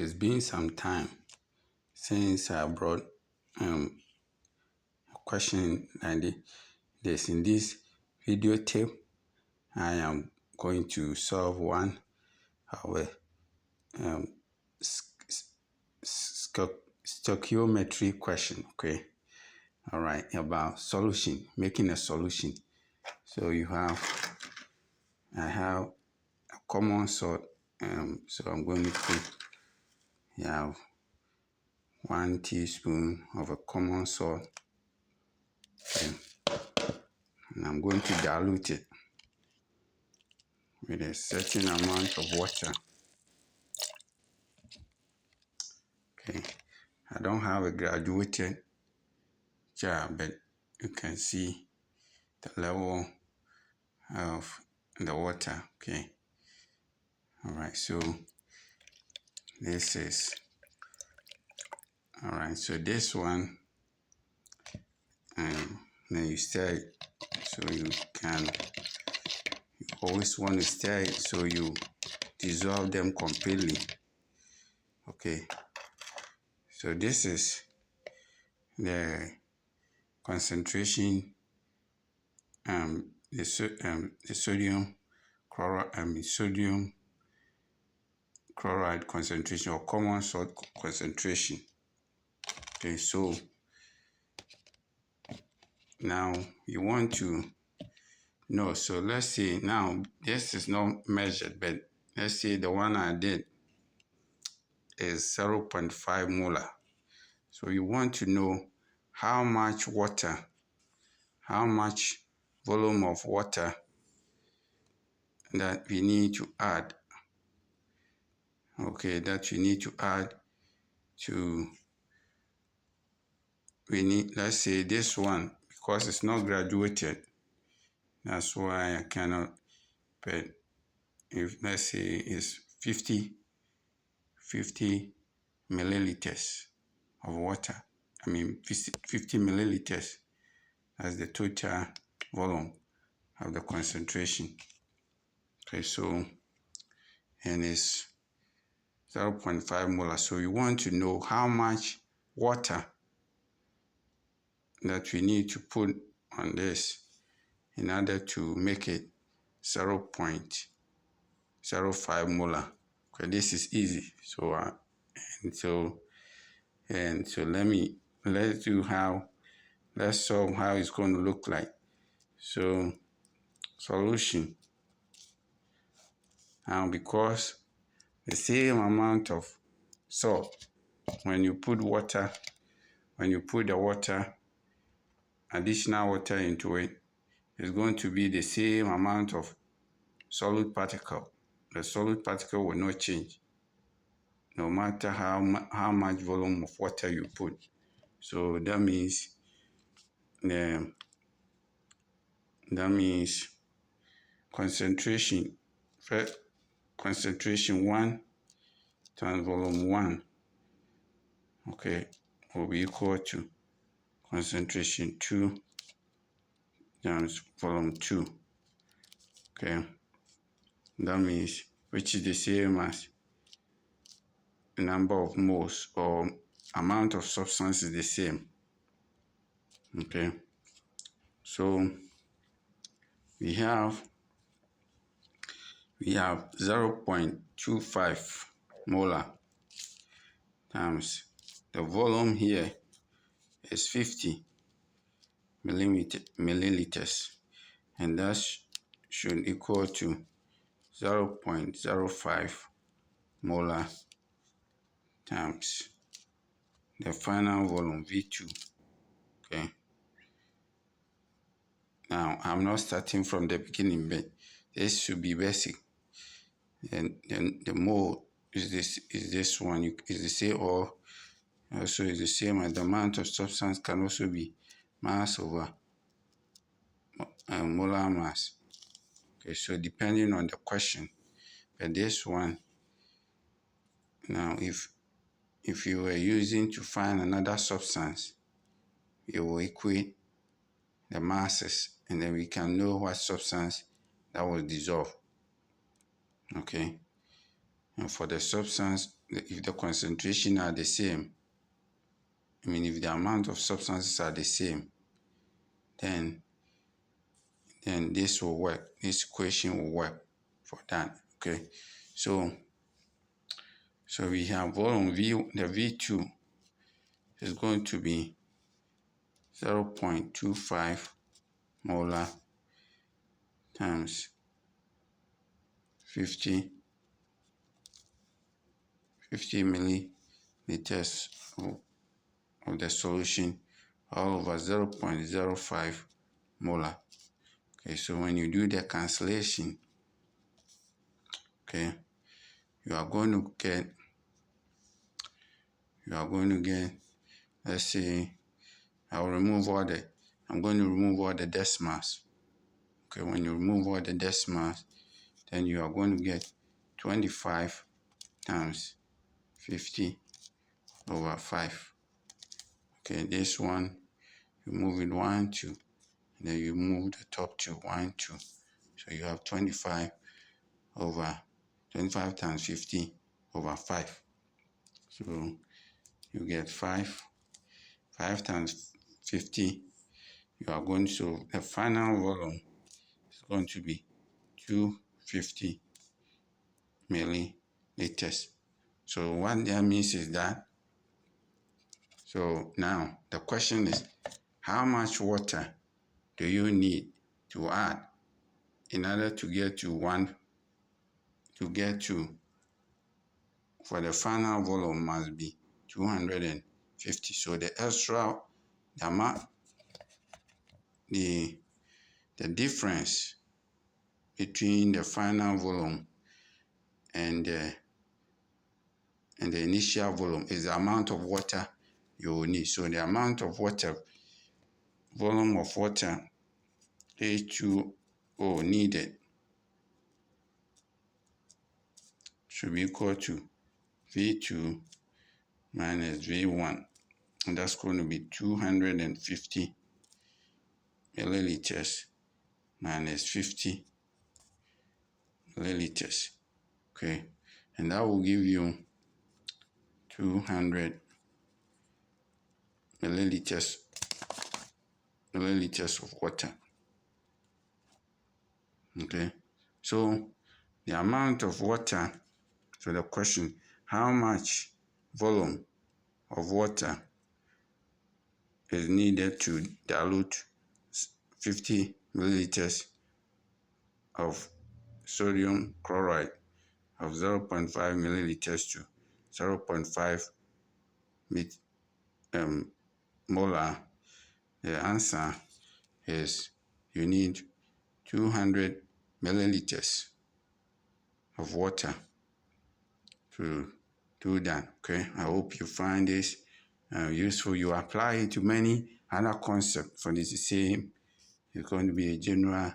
It's been some time since I brought a question like this. In this video tip, I am going to solve one of a stoichiometry question. Okay, all right, about solution, making a solution. So I have a common sort. So I'm going to put, you have 1 teaspoon of a common salt. Okay. And I'm going to dilute it with a certain amount of water. Okay. I don't have a graduated jar, but you can see the level of the water. Okay. All right. So this is, all right. So this one, and then you stir it. So you always want to stir it so you dissolve them completely. Okay. So this is the concentration, the sodium chloride concentration, or common salt concentration. Okay, so now you want to know. So let's say now this is not measured, but let's say the one I did is 0.5 molar. So you want to know how much water, how much volume of water that we need to add. Okay, that we need to add to, let's say this one, because it's not graduated, that's why I cannot, but if let's say it's 50 milliliters of water, 50 milliliters, that's the total volume of the concentration. Okay, so, and it's 0.5 molar. So you want to know how much water that we need to put on this in order to make it 0.05 molar. Okay, this is easy. So let's solve how it's going to look like. So solution. Now, because the same amount of salt, when you put the water, additional water into it, it's going to be the same amount of solid particle. The solid particle will not change, no matter how much volume of water you put. So that means concentration 1 times volume 1, okay, will be equal to concentration 2 times volume 2. Okay, that means, which is the same as the number of moles, or amount of substance is the same. Okay, so we have 0.25 molar times the volume here is 50 milliliters, and that should equal to 0.05 molar times the final volume V2. Okay, now I'm not starting from the beginning, but this should be basic. And then the mole is this one, is the same, or also is the same as the amount of substance can also be mass over molar mass. Okay, so depending on the question, but this one, now if you were using to find another substance, you will equate the masses, and then we can know what substance that will dissolve. Okay, and for the substance if the concentration are the same, if the amount of substances are the same, then this will work. This equation will work for that. Okay, so we have volume V. The V2 is going to be 0.25 molar times 50 milliliters of the solution, all over 0.05 molar. Okay, so when you do the cancellation, okay, you are going to get, let's say, I'm going to remove all the decimals. Okay, when you remove all the decimals, then you are going to get 25 times 50 over 5. Okay, this one, you move it 1, 2, and then you move the top to 1, 2. So you have 25 times 50 over 5. So you get 5 times 50. The final volume is going to be 250 milliliters. So what that means is that, so now the question is, how much water do you need to add in order to get for the final volume must be 250. So the difference between the final volume and the initial volume is the amount of water you will need. So the amount of volume of water, H2O needed, should be equal to V2 minus V1. And that's going to be 250 milliliters minus 50 milliliters. Okay, and that will give you 200 milliliters of water. Okay, so the amount of water, so the question, how much volume of water is needed to dilute 50 milliliters of sodium chloride of 0.5 milliliters to 0.5 molar? The answer is you need 200 milliliters of water to do that. Okay, I hope you find this useful. You apply it to many other concepts for this same. It's going to be a general.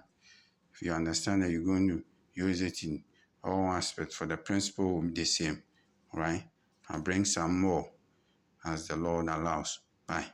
If you understand that, you're going to use it in all aspects, for the principle will be the same. All right, I'll bring some more as the Lord allows. Bye.